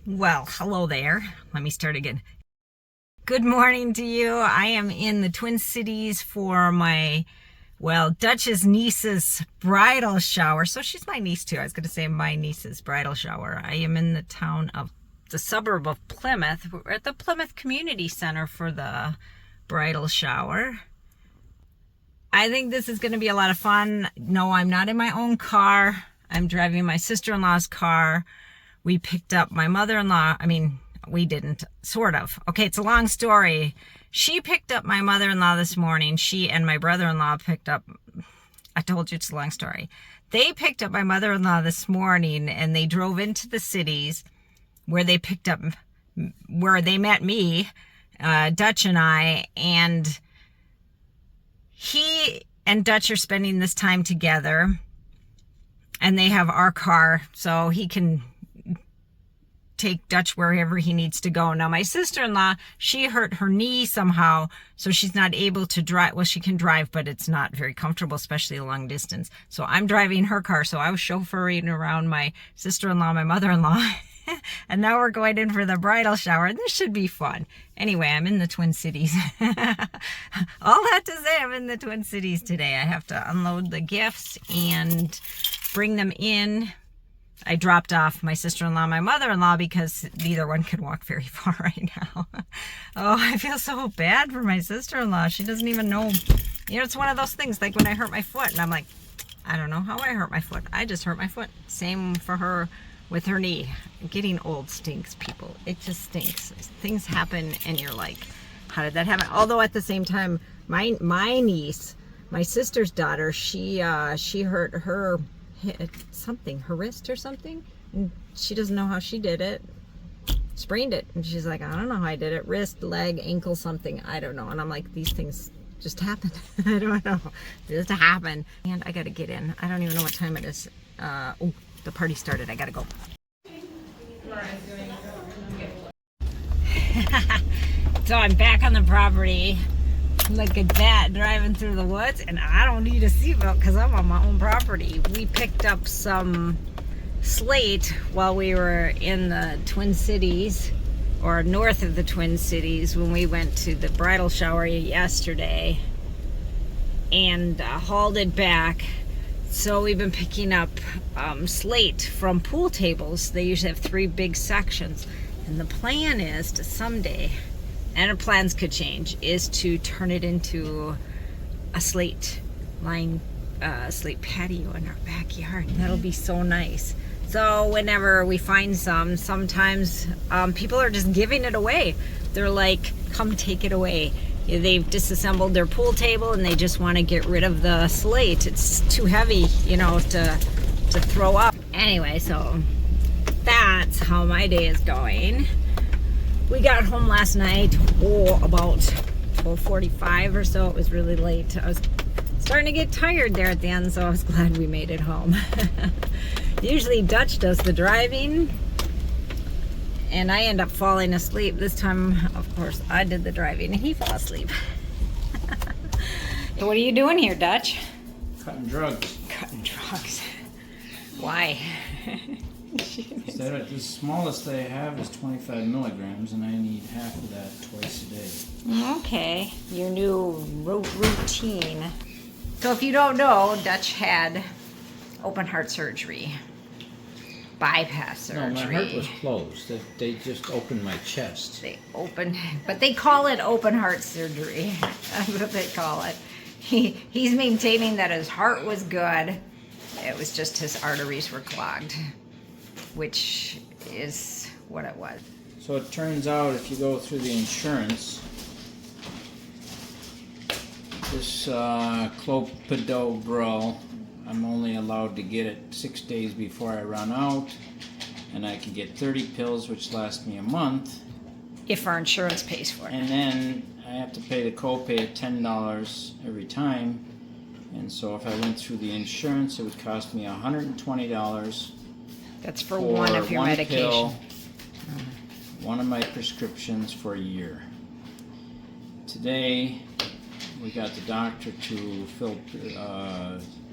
Well, hello there. Let me start again. Good morning to you. I am in the Twin Cities for my, Dutch's niece's bridal shower. So she's my niece too. I was going to say my niece's bridal shower. I am in the suburb of Plymouth. We're at the Plymouth Community Center for the bridal shower. I think this is going to be a lot of fun. No, I'm not in my own car. I'm driving my sister-in-law's car. We picked up my mother-in-law. We didn't, sort of. Okay, it's a long story. She picked up my mother-in-law this morning. She and my brother-in-law picked up, I told you it's a long story. They picked up my mother-in-law this morning and they drove into the cities where they met me, Dutch and I, and he and Dutch are spending this time together, and they have our car so he can take Dutch wherever he needs to go. Now, my sister-in-law, she hurt her knee somehow, so she's not able to drive. Well, she can drive, but it's not very comfortable, especially a long distance. So I'm driving her car. So I was chauffeuring around my sister-in-law, my mother-in-law, and now we're going in for the bridal shower. This should be fun. Anyway, I'm in the Twin Cities. All that to say, I'm in the Twin Cities today. I have to unload the gifts and bring them in. I dropped off my sister-in-law, my mother-in-law, because neither one can walk very far right now. Oh, I feel so bad for my sister-in-law. She doesn't even know. It's one of those things, like when I hurt my foot, and I'm like, I don't know how I hurt my foot. I just hurt my foot. Same for her with her knee. Getting old stinks, people. It just stinks. Things happen, and you're like, how did that happen? Although at the same time, my niece, my sister's daughter, she hurt her wrist or something, and she doesn't know how she did it. Sprained it, and she's like, I don't know how I did it. Wrist, leg, ankle, something, I don't know. And I'm like, these things just happen. I don't know, just happen. And I gotta get in. I don't even know what time it is. Oh, the party started. I gotta go. So I'm back on the property. Look at that, driving through the woods, and I don't need a seatbelt because I'm on my own property. We picked up some slate while we were in the Twin Cities, or north of the Twin Cities, when we went to the bridal shower yesterday, and hauled it back. So we've been picking up slate from pool tables. They usually have 3 big sections, and the plan is to someday, and our plans could change, is to turn it into a slate patio in our backyard. That'll be so nice. So whenever we find sometimes people are just giving it away. They're like, come take it away. They've disassembled their pool table and they just want to get rid of the slate. It's too heavy, to throw up. Anyway, so that's how my day is going. We got home last night, about 12:45 or so. It was really late. I was starting to get tired there at the end, so I was glad we made it home. Usually Dutch does the driving, and I end up falling asleep. This time, of course, I did the driving, and he fell asleep. So what are you doing here, Dutch? Cutting drugs. Cutting drugs. Why? The smallest they have is 25 milligrams, and I need half of that twice a day. Okay, your new routine. So if you don't know, Dutch had open heart surgery, bypass surgery. No, my heart was closed. They just opened my chest. But they call it open heart surgery. That's what they call it. He's maintaining that his heart was good. It was just his arteries were clogged, which is what it was. So it turns out if you go through the insurance, this clopidogrel, I'm only allowed to get it 6 days before I run out, and I can get 30 pills, which last me a month. If our insurance pays for it. And then I have to pay the copay of $10 every time. And so if I went through the insurance, it would cost me $120. That's for one of your medication. Pill, one of my prescriptions for a year. Today, we got the doctor to fill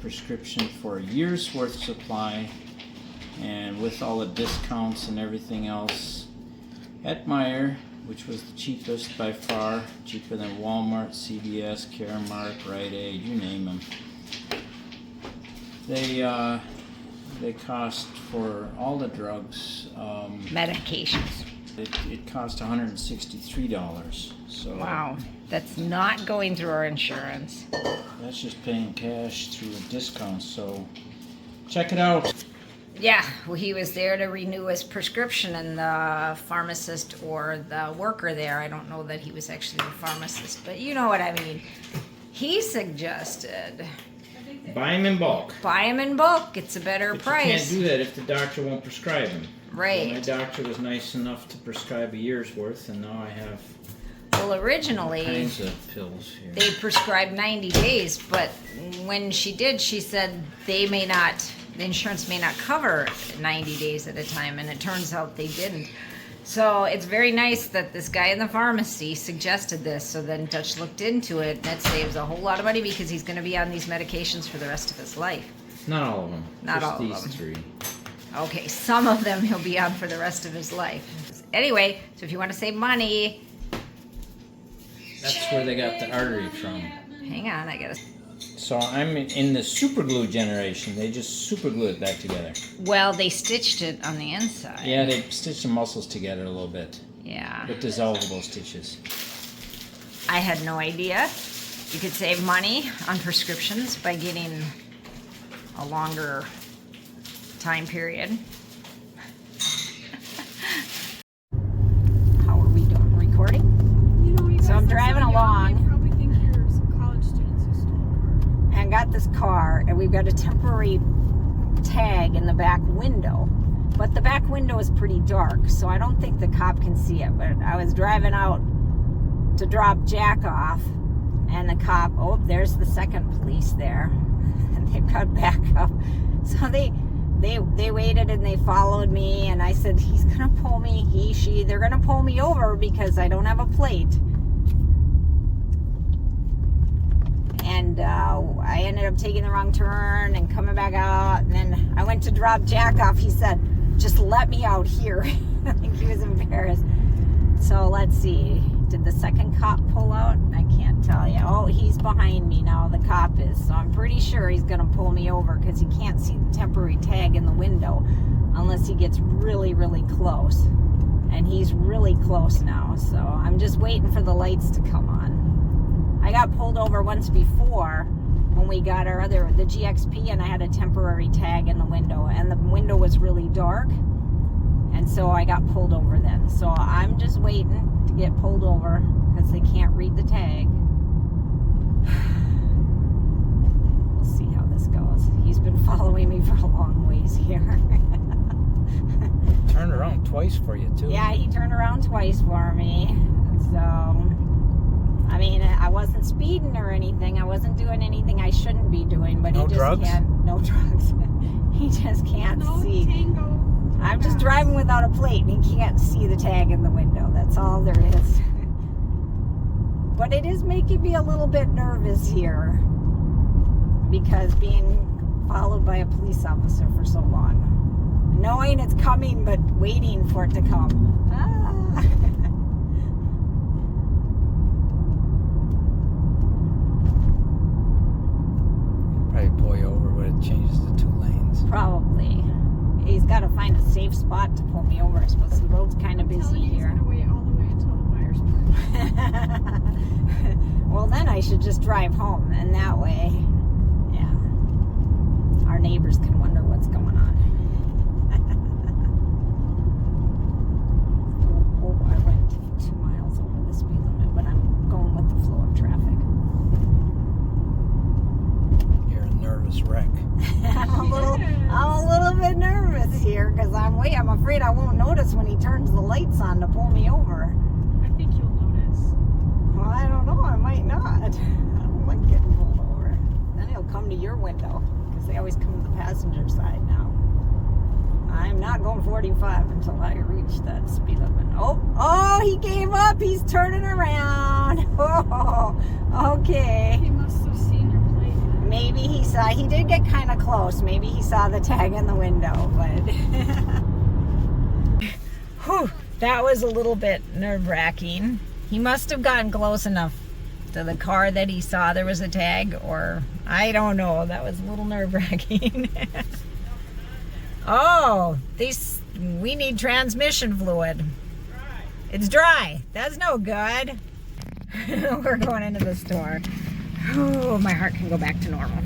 prescription for a year's worth of supply, and with all the discounts and everything else at Meijer, which was the cheapest by far, cheaper than Walmart, CVS, Caremark, Rite Aid, you name them. They cost for all the drugs. Medications. It cost $163. So Wow, that's not going through our insurance. that's just paying cash through a discount. So check it out. Yeah, well, he was there to renew his prescription, and the pharmacist or the worker there, I don't know that he was actually the pharmacist, but you know what I mean. He suggested Buy them in bulk. buy him in bulk. It's a better But price. you can't do that if the doctor won't prescribe them. Right. So my doctor was nice enough to prescribe a year's worth, and now I have Well, all originally kinds of pills here. they prescribed 90 days, but when she did, she said the insurance may not cover 90 days at a time, and it turns out they didn't. So it's very nice that this guy in the pharmacy suggested this. So then Dutch looked into it, and that saves a whole lot of money because he's going to be on these medications for the rest of his life. Not all of them. Not just all of these them. 3. Okay, some of them he'll be on for the rest of his life. Anyway, so if you want to save money, That's where they got the artery from. hang on, I gotta. So I'm in the super glue generation. They just super glue it back together. Well, they stitched it on the inside. Yeah, they stitch the muscles together a little bit Yeah. with dissolvable stitches. I had no idea. You could save money on prescriptions by getting a longer time period. How are we doing? Recording? You know, you So guys I'm look driving young, along. They probably think you're some college students who stole a car. And got this car, and we've got a temporary tag in the back window. But the back window is pretty dark, so I don't think the cop can see it. But I was driving out to drop Jack off, and the cop, oh, there's the second police there. And they've got back up. So they waited and they followed me, and I said, he's gonna pull me, they're gonna pull me over because I don't have a plate. And I ended up taking the wrong turn and coming back out, and then I went to drop Jack off. He said, just let me out here. I think he was embarrassed. So let's see, did the second cop pull out? I can't tell you. Oh, he's behind me now, the cop is. So I'm pretty sure he's gonna pull me over because he can't see the temporary tag in the window unless he gets really, really close. And he's really close now, so I'm just waiting for the lights to come on. I got pulled over once before when we got the GXP, and I had a temporary tag in the window, and the window was really dark, and so I got pulled over then. So I'm just waiting to get pulled over because they can't read the tag. We'll see how this goes. He's been following me for a long ways here. Turned around twice for you, too. Yeah, he turned around twice for me. So, I mean, I wasn't speeding or anything. I wasn't doing anything I shouldn't be doing, but No he just drugs? can't. No drugs. He just can't No see. tango. I'm just driving without a plate, and he can't see the tag in the window. That's all there is. But it is making me a little bit nervous here because being followed by a police officer for so long. Knowing it's coming, but waiting for it to come. Ah. Probably pull you over when it changes to 2 lanes. Probably. He's got to find a safe spot to pull me over. I suppose the road's kind of busy Telling you here. he's gonna wait all the way until the Myers Park. Well, then I should just drive home, and that way, yeah, our neighbors can wonder what's going on. Oh, I went 2 miles over the speed limit, but I'm going with the flow of traffic. You're a nervous wreck. I'm a little bit nervous here because I'm afraid I won't notice when he turns the lights on to pull me over. I think you'll notice. Well, I don't know. I might not. I don't like getting pulled over. Then he'll come to your window because they always come to the passenger side now. I'm not going 45 until I reach that speed limit. Oh, he came up. He's turning around. Oh, okay. He must have seen your plate. maybe he did get kind of close. Maybe he saw the tag in the window, but whew, that was a little bit nerve-wracking. He must have gotten close enough to the car that he saw there was a tag, or I don't know. That was a little nerve-wracking. Oh, we need transmission fluid. It's dry. That's no good. We're going into the store. Oh, my heart can go back to normal.